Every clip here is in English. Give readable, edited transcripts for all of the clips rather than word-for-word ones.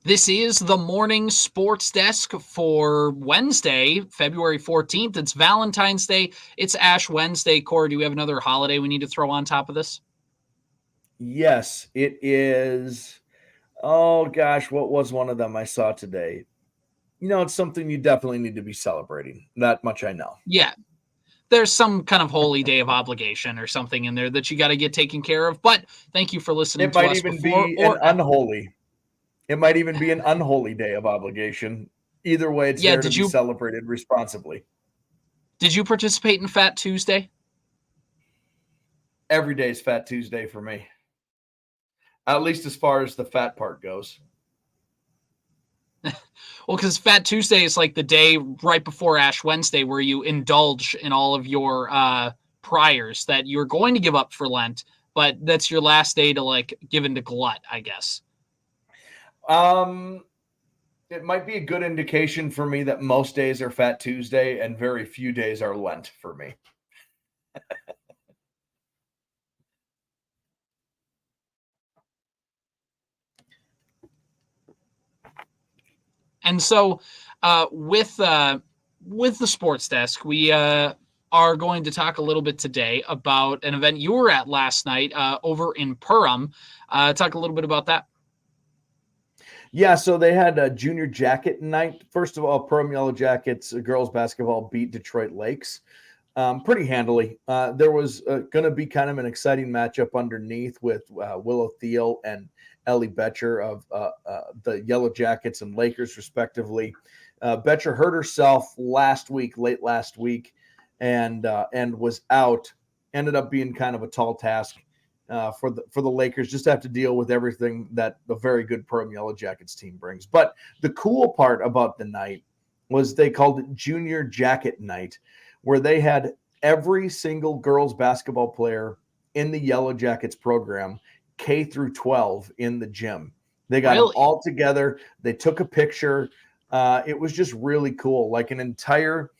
This is the morning sports desk for Wednesday, February 14th. It's Valentine's Day. It's Ash Wednesday. Corey, do we have another holiday we need to throw on top of this? Yes, it is. Oh gosh, what was one of them I saw today? It's something you definitely need to be celebrating. That much I know. Yeah, there's some kind of holy day of obligation or something in there that you got to get taken care of. But thank you for listening It to might us even before be an or after. unholy. It might even be an unholy day of obligation. Either way, it's Yeah, there to be celebrated responsibly. did you participate in Fat Tuesday? Every day is Fat Tuesday for me. At least as far as the fat part goes. Well, because Fat Tuesday is like the day right before Ash Wednesday where you indulge in all of your priors that you're going to give up for Lent, but that's your last day to like give into glut, I guess. It might be a good indication for me that most days are Fat Tuesday and very few days are Lent for me. And so with the sports desk, we are going to talk a little bit today about an event you were at last night over in Perham. Talk a little bit about that. Yeah, so they had a junior jacket night. First of all, Perham Yellow Jackets girls basketball beat Detroit Lakes pretty handily. There was going to be kind of an exciting matchup underneath with Willow Thiel and Ellie Betcher of the Yellow Jackets and Lakers, respectively. Betcher hurt herself late last week, and was out. Ended up being kind of a tall task for the Lakers, just have to deal with everything that the very good Perham Yellow Jackets team brings. But the cool part about the night was they called it Junior Jacket Night, where they had every single girls basketball player in the Yellow Jackets program, K through 12, in the gym. They got them all together. They took a picture. It was just really cool. Like an entire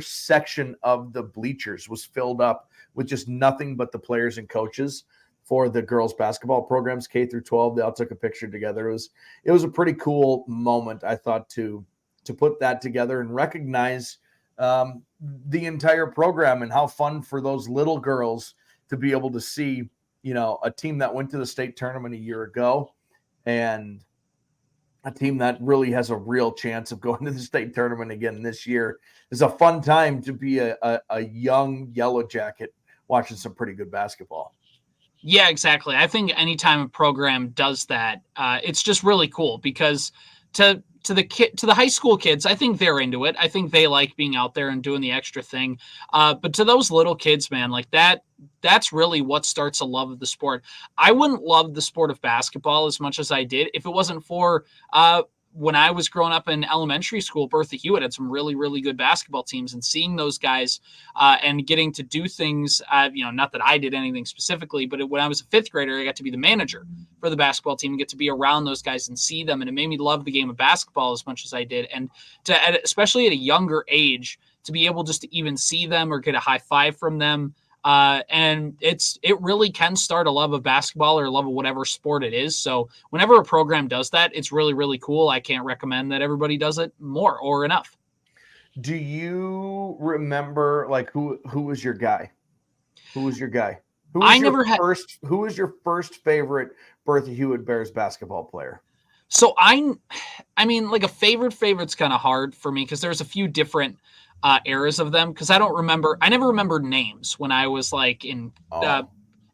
section of the bleachers was filled up with just nothing but the players and coaches for the girls basketball programs, K through 12. They all took a picture together. It was a pretty cool moment, I thought, to put that together and recognize the entire program and how fun for those little girls to be able to see, a team that went to the state tournament a year ago and a team that really has a real chance of going to the state tournament again this year. It's a fun time to be a young Yellow Jacket watching some pretty good basketball. Yeah, exactly. I think anytime a program does that, it's just really cool because to the high school kids, I think they're into it. I think they like being out there and doing the extra thing. But to those little kids, man, like that's really what starts a love of the sport. I wouldn't love the sport of basketball as much as I did if it wasn't for when I was growing up in elementary school. Bertha Hewitt had some really, really good basketball teams, and seeing those guys and getting to do things, not that I did anything specifically, but when I was a fifth grader, I got to be the manager for the basketball team and get to be around those guys and see them. And it made me love the game of basketball as much as I did. And especially at a younger age, to be able just to even see them or get a high five from them. And it really can start a love of basketball or a love of whatever sport it is. So whenever a program does that, it's really, really cool. I can't recommend that everybody does it more or enough. Do you remember who was your guy? Who was your guy? Who was your first favorite Bertha Hewitt Bears basketball player? So I mean, like a favorite's kind of hard for me because there's a few different eras of them because I never remembered names when I was like in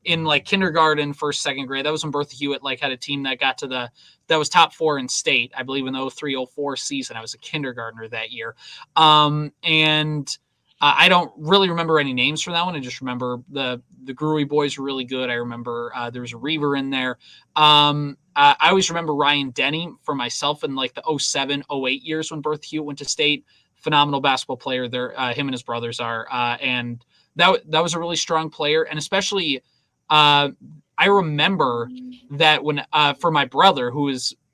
like kindergarten, first, second grade. That was when Bertha Hewitt had a team that got to that was top 4 in state, I believe, in the 03-04 season. I was a kindergartner that year. And I don't really remember any names from that one. I just remember the Gruy boys were really good. I remember there was a Reaver in there. I always remember Ryan Denny for myself in the 07-08 years when Bertha Hewitt went to state. Phenomenal basketball player there. Him and his brothers are. And that was a really strong player. And especially I remember that when for my brother,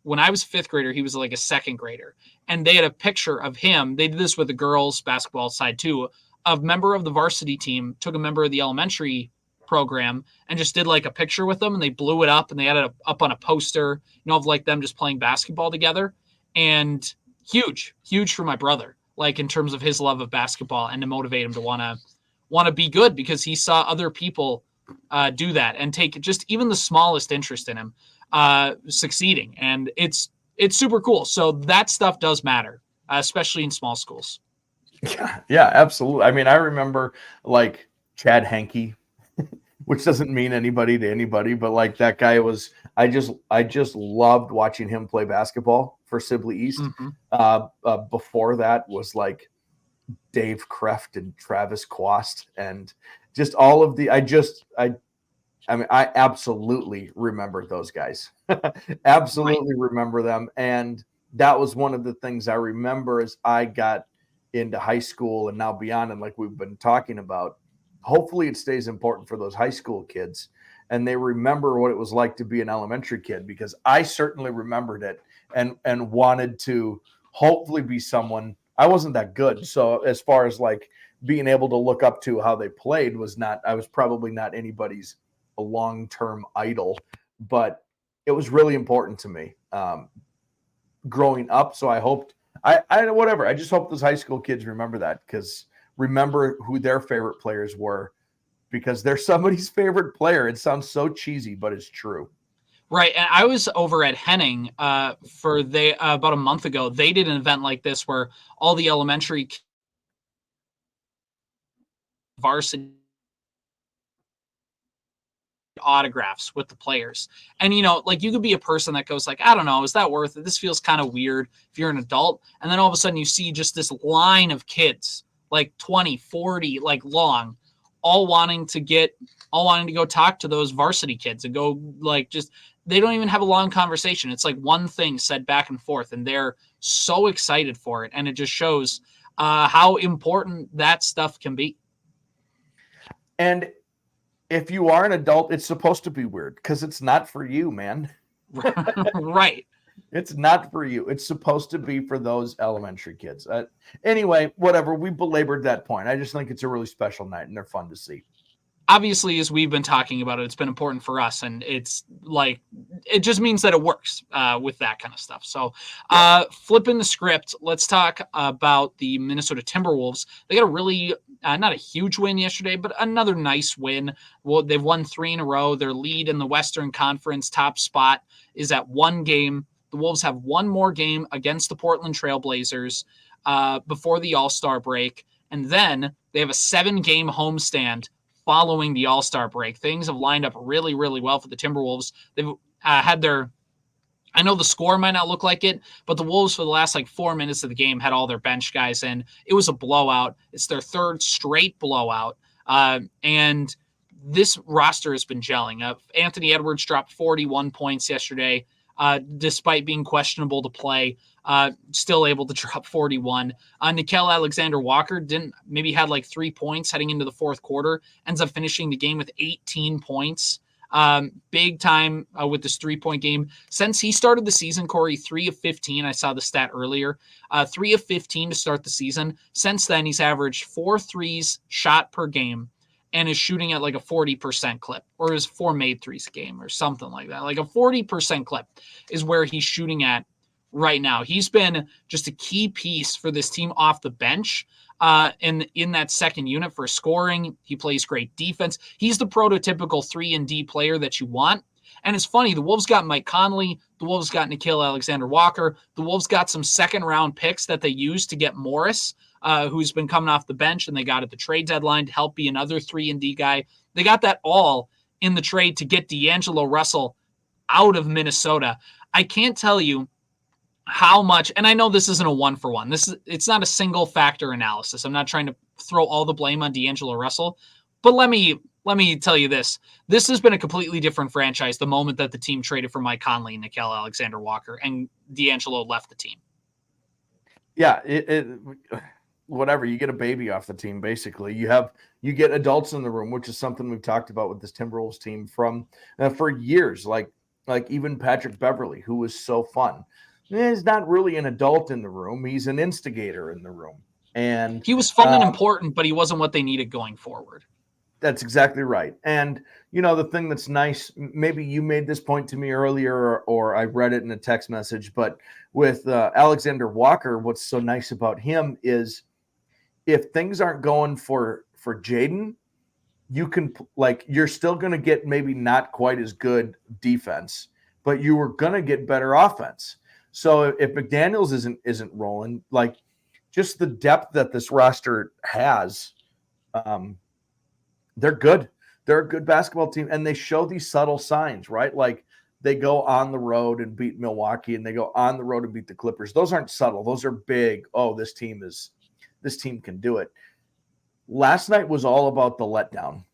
when I was a fifth grader, he was like a second grader. And they had a picture of him. They did this with the girls basketball side too. A member of the varsity team took a member of the elementary program and just did like a picture with them, and they blew it up and they had it up on a poster, of like them just playing basketball together. And huge for my brother, like in terms of his love of basketball, and to motivate him to want to be good, because he saw other people do that and take just even the smallest interest in him succeeding. And it's super cool. So that stuff does matter, especially in small schools. Yeah, absolutely. I mean, I remember like Chad Henke, which doesn't mean anybody to anybody, but like that guy was, I just loved watching him play basketball for Sibley East. Mm-hmm. Before that was like Dave Kreft and Travis Quast, and just all of the, I absolutely remember those guys. Absolutely remember them. And that was one of the things I remember as I got into high school and now beyond. And like we've been talking about, hopefully it stays important for those high school kids and they remember what it was like to be an elementary kid, because I certainly remembered it and wanted to hopefully be someone. I wasn't that good. So as far as like being able to look up to how they played I was probably not anybody's long-term idol, but it was really important to me growing up. So I hoped I just hope those high school kids remember that, because remember who their favorite players were, because they're somebody's favorite player. It sounds so cheesy, but it's true. Right. And I was over at Henning about a month ago. They did an event like this where all the elementary varsity autographs with the players. And, like you could be a person that goes like, I don't know, is that worth it? This feels kind of weird if you're an adult. And then all of a sudden you see just this line of kids, like 20, 40, like long, all wanting to go talk to those varsity kids and go like, just, they don't even have a long conversation. It's like one thing said back and forth, and they're so excited for it. And it just shows how important that stuff can be. And if you are an adult, it's supposed to be weird, because it's not for you, man. Right. It's not for you. It's supposed to be for those elementary kids. Anyway, whatever. We belabored that point. I just think it's a really special night, and they're fun to see. Obviously, as we've been talking about it, it's been important for us, and it's like, it just means that it works with that kind of stuff. So flipping the script, let's talk about the Minnesota Timberwolves. They got a really, not a huge win yesterday, but another nice win. Well, they've won 3 in a row. Their lead in the Western Conference top spot is at 1 game. The Wolves have 1 more game against the Portland Trailblazers before the All-Star break, and then they have a 7-game homestand following the All-Star break. Things have lined up really, really well for the Timberwolves. They've had I know the score might not look like it, but the Wolves for the last 4 minutes of the game had all their bench guys in. It was a blowout. It's their 3rd straight blowout. And this roster has been gelling. Anthony Edwards dropped 41 points yesterday, despite being questionable to play. Still able to drop 41. Nickeil Alexander-Walker had 3 points heading into the 4th quarter, ends up finishing the game with 18 points. Big time with this 3-point game. Since he started the season, Corey, 3 of 15. I saw the stat earlier. 3 of 15 to start the season. Since then, he's averaged 4 threes shot per game and is shooting at a 40% clip, or his 4 made threes a game or something like that. A 40% clip is where he's shooting at right now. He's been just a key piece for this team off the bench in that second unit for scoring. He plays great defense. He's the prototypical 3-and-D player that you want. And it's funny, the Wolves got Mike Connelly, the Wolves got Nickeil Alexander-Walker, the Wolves got some second-round picks that they used to get Morris, who's been coming off the bench, and they got at the trade deadline to help be another 3-and-D guy. They got that all in the trade to get D'Angelo Russell out of Minnesota. I can't tell you how much, and I know this isn't a 1-for-1. It's not a single factor analysis. I'm not trying to throw all the blame on D'Angelo Russell, but let me tell you this. This has been a completely different franchise the moment that the team traded for Mike Conley, Nickeil Alexander-Walker, and D'Angelo left the team. Yeah, whatever. You get a baby off the team, basically. You get adults in the room, which is something we've talked about with this Timberwolves team for years. Like even Patrick Beverley, who was so fun. He's not really an adult in the room. He's an instigator in the room. And he was fun and important, but he wasn't what they needed going forward. That's exactly right. And the thing that's nice, maybe you made this point to me earlier, or I read it in a text message, but with Alexander Walker, what's so nice about him is if things aren't going for Jaden, you can you're still going to get maybe not quite as good defense, but you were going to get better offense. So if McDaniels isn't rolling, just the depth that this roster has, they're good. They're a good basketball team, and they show these subtle signs, right? Like they go on the road and beat Milwaukee, and they go on the road and beat the Clippers. Those aren't subtle. Those are big. Oh, this team can do it. Last night was all about the letdown.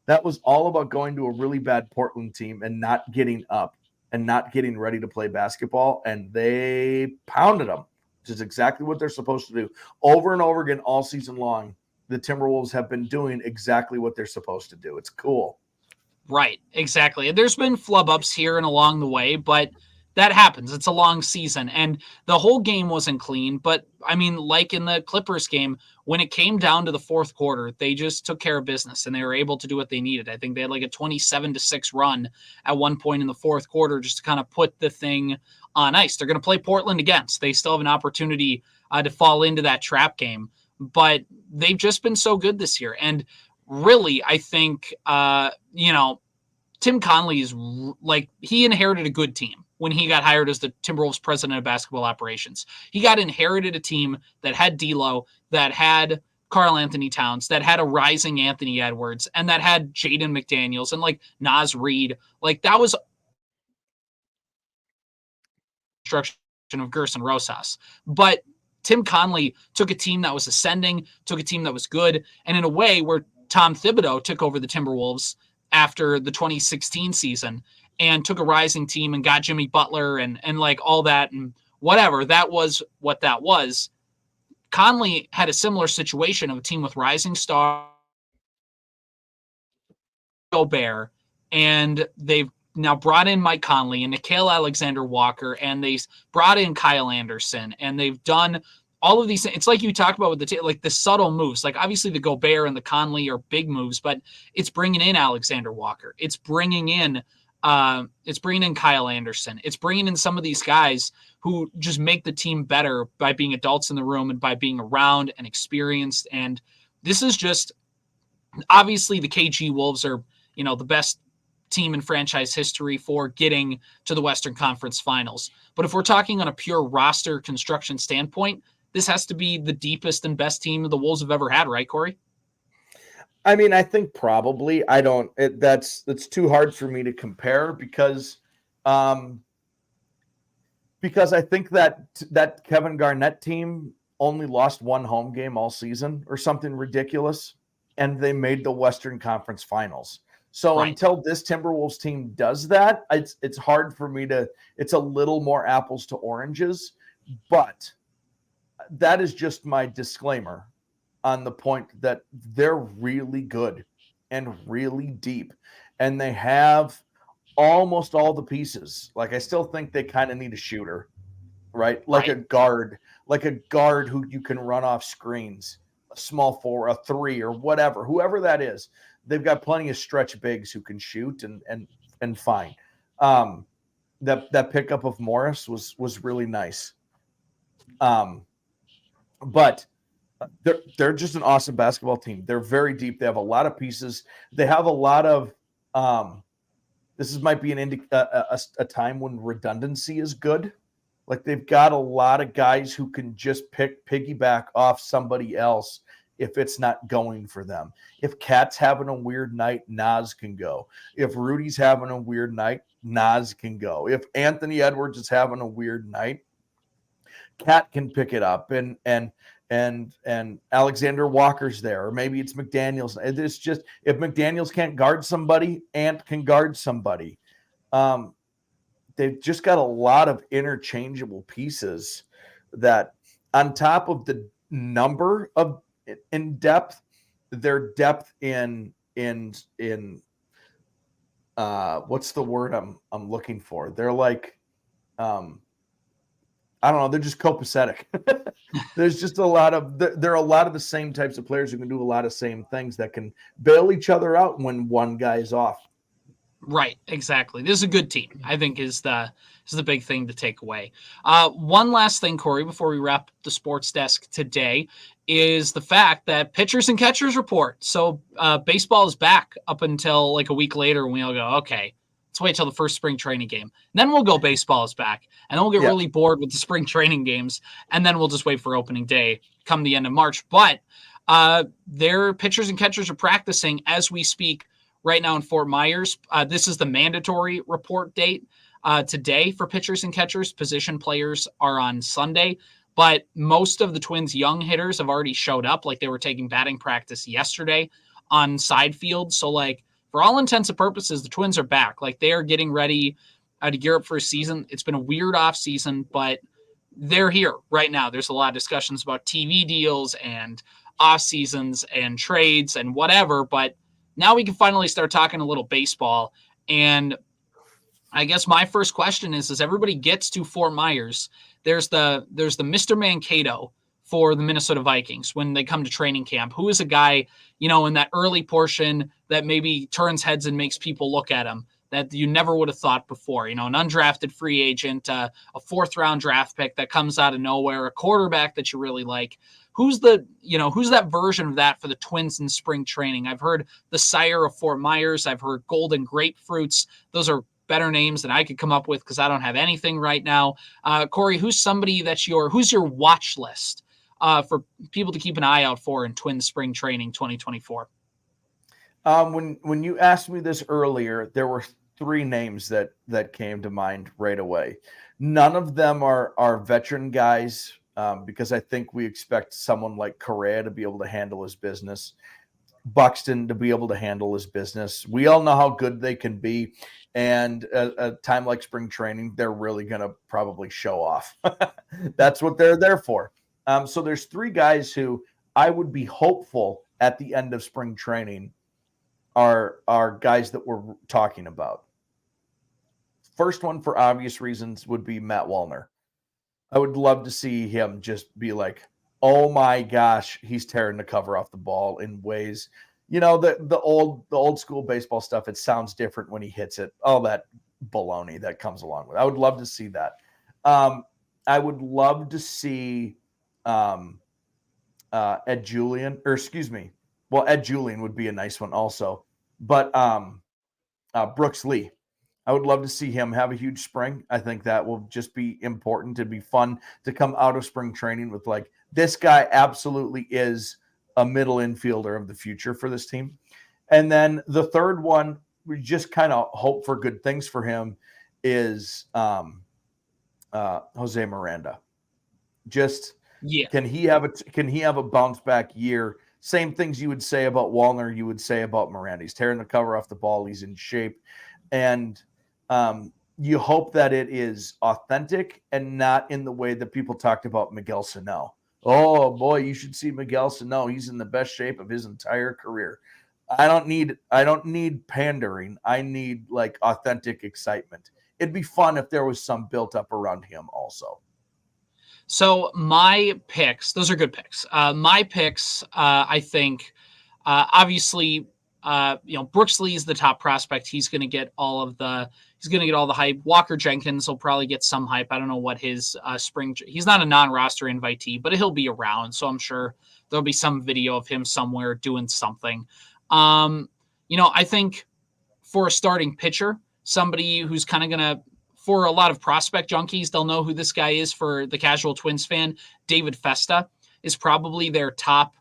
That was all about going to a really bad Portland team and not getting up and not getting ready to play basketball, and they pounded them, which is exactly what they're supposed to do. Over and over again all season long, the Timberwolves have been doing exactly what they're supposed to do. It's cool. Right, exactly. There's been flub ups here and along the way, but that happens. It's a long season, and the whole game wasn't clean. But I mean, like in the Clippers game, when it came down to the fourth quarter, they just took care of business and they were able to do what they needed. I think they had like a 27-6 run at one point in the fourth quarter just to kind of put the thing on ice. They're going to play Portland again, so they still have an opportunity to fall into that trap game. But they've just been so good this year. And really, I think, Tim Connelly is he inherited a good team when he got hired as the Timberwolves president of basketball operations. He inherited a team that had D'Lo, that had Karl Anthony Towns, that had a rising Anthony Edwards, and that had Jaden McDaniels and Naz Reid. That was construction of Gerson Rosas. But Tim Connelly took a team that was ascending, took a team that was good, and in a way where Tom Thibodeau took over the Timberwolves after the 2016 season and took a rising team and got Jimmy Butler and all that and whatever. That was what that was. Connelly had a similar situation of a team with rising star Gobert, and they've now brought in Mike Conley and Nickeil Alexander-Walker, and they brought in Kyle Anderson, and they've done all of these things. It's like you talk about with the subtle moves. Obviously the Gobert and the Conley are big moves, but it's bringing in Alexander-Walker. It's bringing in Kyle Anderson. It's bringing in some of these guys who just make the team better by being adults in the room and by being around and experienced. And this is just obviously the KG Wolves are, the best team in franchise history for getting to the Western Conference Finals. But if we're talking on a pure roster construction standpoint, this has to be the deepest and best team the Wolves have ever had, right, Corey? I mean, I think probably. That's too hard for me to compare because I think that Kevin Garnett team only lost one home game all season or something ridiculous, and they made the Western Conference Finals. So until this Timberwolves team does that, it's hard for me to – it's a little more apples to oranges. But that is just my disclaimer on the point that they're really good and really deep. And they have almost all the pieces. I still think they kind of need a shooter, right? A guard who you can run off screens, a small four, a three, or whatever, whoever that is. They've got plenty of stretch bigs who can shoot and fine. That pickup of Morris was really nice. But they're just an awesome basketball team. They're very deep. They have a lot of pieces. They have a lot of might be a time when redundancy is good. They've got a lot of guys who can just piggyback off somebody else if it's not going for them. If Cat's having a weird night, Naz can go. If Rudy's having a weird night, Naz can go. If Anthony Edwards is having a weird night, Cat can pick it up, and Alexander Walker's there, or maybe it's McDaniels. It's just if McDaniels can't guard somebody, Ant can guard somebody. They've just got a lot of interchangeable pieces that, on top of the number of in depth, their depth in what's the word I'm looking for? They're I don't know. They're just copacetic. There's just there are a lot of the same types of players who can do a lot of same things that can bail each other out when one guy's off. Right, exactly. This is a good team, I think, is the big thing to take away. One last thing, Corey, before we wrap the sports desk today, is the fact that pitchers and catchers report. So baseball is back up until like a week later when we all go, okay, let's wait till the first spring training game. And then we'll go baseball is back. And then we'll get really bored with the spring training games. And then we'll just wait for opening day come the end of March. But their pitchers and catchers are practicing as we speak right now in Fort Myers. This is the mandatory report date today for pitchers and catchers. Position players are on Sunday. But most of the Twins' young hitters have already showed up. Like they were taking batting practice yesterday on side field. So like for all intents and purposes, the Twins are back. Like they are getting ready to gear up for a season. It's been a weird off season, but they're here right now. There's a lot of discussions about TV deals and off seasons and trades and whatever. But now we can finally start talking a little baseball. And I guess my first question is, as everybody gets to Fort Myers, there's the Mr. Mankato for the Minnesota Vikings when they come to training camp. Who is a guy, in that early portion that maybe turns heads and makes people look at him that you never would have thought before? An undrafted free agent, a fourth-round draft pick that comes out of nowhere, a quarterback that you really like. Who's that version of that for the Twins in spring training? I've heard the Sire of Fort Myers. I've heard Golden Grapefruits. Those are better names than I could come up with because I don't have anything right now. Corey, who's somebody who's your watch list for people to keep an eye out for in Twins spring training 2024? When you asked me this earlier, there were three names that came to mind right away. None of them are veteran guys. Because I think we expect someone like Correa to be able to handle his business, Buxton to be able to handle his business. We all know how good they can be. And a time like spring training, they're really going to probably show off. That's what they're there for. So there's three guys who I would be hopeful at the end of spring training are guys that we're talking about. First one, for obvious reasons, would be Matt Wallner. I would love to see him just be like, oh my gosh, he's tearing the cover off the ball in ways, the old school baseball stuff. It sounds different when he hits it. All that baloney that comes along with it. I would love to see that. I would love to see Ed Julian, Ed Julian would be a nice one also. But Brooks Lee. I would love to see him have a huge spring. I think that will just be important. It'd be fun to come out of spring training with like, this guy absolutely is a middle infielder of the future for this team. And then the third one, we just kind of hope for good things for him, is Jose Miranda. Can he have a bounce back year? Same things you would say about Wallner, you would say about Miranda. He's tearing the cover off the ball. He's in shape. And you hope that it is authentic and not in the way that people talked about Miguel Sano. Oh boy, you should see Miguel Sano. He's in the best shape of his entire career. I don't need pandering. I need like authentic excitement. It'd be fun if there was some built up around him also. So my picks, those are good picks. My picks, I think, obviously, Brooks Lee is the top prospect. He's going to get all the hype. Walker Jenkins will probably get some hype. I don't know what his he's not a non-roster invitee, but he'll be around. So I'm sure there'll be some video of him somewhere doing something. I think for a starting pitcher, somebody who's kind of going to, for a lot of prospect junkies, they'll know who this guy is. For the casual Twins fan, David Festa is probably their top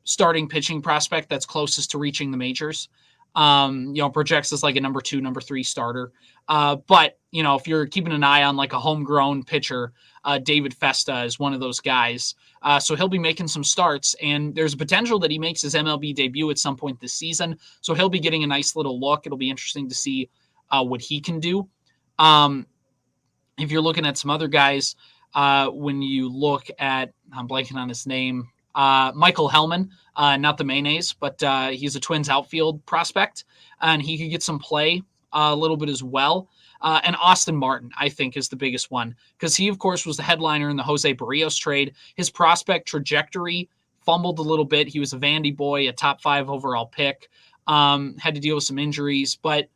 starting pitching prospect that's closest to reaching the majors. Projects as like a number 2, number 3 starter. But if you're keeping an eye on like a homegrown pitcher, David Festa is one of those guys. So he'll be making some starts, and there's a potential that he makes his MLB debut at some point this season. So he'll be getting a nice little look. It'll be interesting to see what he can do. If you're looking at some other guys, when you look at, I'm blanking on his name, Michael Hellman, not the mayonnaise, but he's a Twins outfield prospect, and he could get some play a little bit as well. And Austin Martin, I think, is the biggest one because he, of course, was the headliner in the Jose Barrios trade. His prospect trajectory fumbled a little bit. He was a Vandy boy, a top 5 overall pick, had to deal with some injuries, but,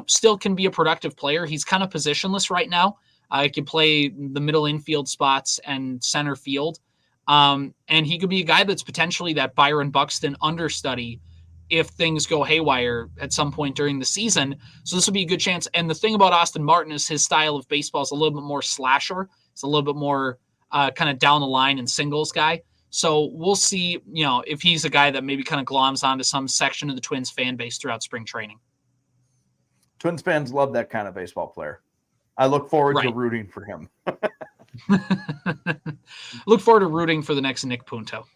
still can be a productive player. He's kind of positionless right now. He can play the middle infield spots and center field. And he could be a guy that's potentially that Byron Buxton understudy if things go haywire at some point during the season. So this would be a good chance. And the thing about Austin Martin is his style of baseball is a little bit more slasher. It's a little bit more kind of down the line and singles guy. So we'll see, if he's a guy that maybe kind of gloms onto some section of the Twins fan base throughout spring training. Twins fans love that kind of baseball player. I look forward to rooting for him. Look forward to rooting for the next Nick Punto.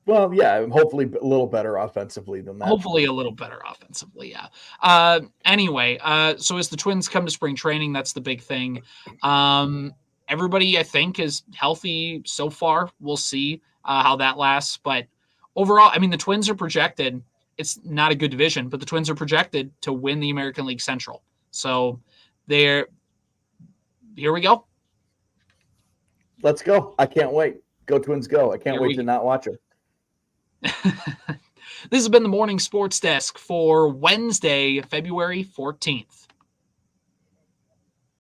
Well, yeah, hopefully a little better offensively than that. Hopefully a little better offensively, yeah. Anyway, so as the Twins come to spring training, that's the big thing. Everybody, I think, is healthy so far. We'll see how that lasts. But overall, the Twins are projected. It's not a good division, but the Twins are projected to win the American League Central. So here we go. Let's go. I can't wait. Go Twins, go. I can't wait to not watch them. This has been the Morning Sports Desk for Wednesday, February 14th.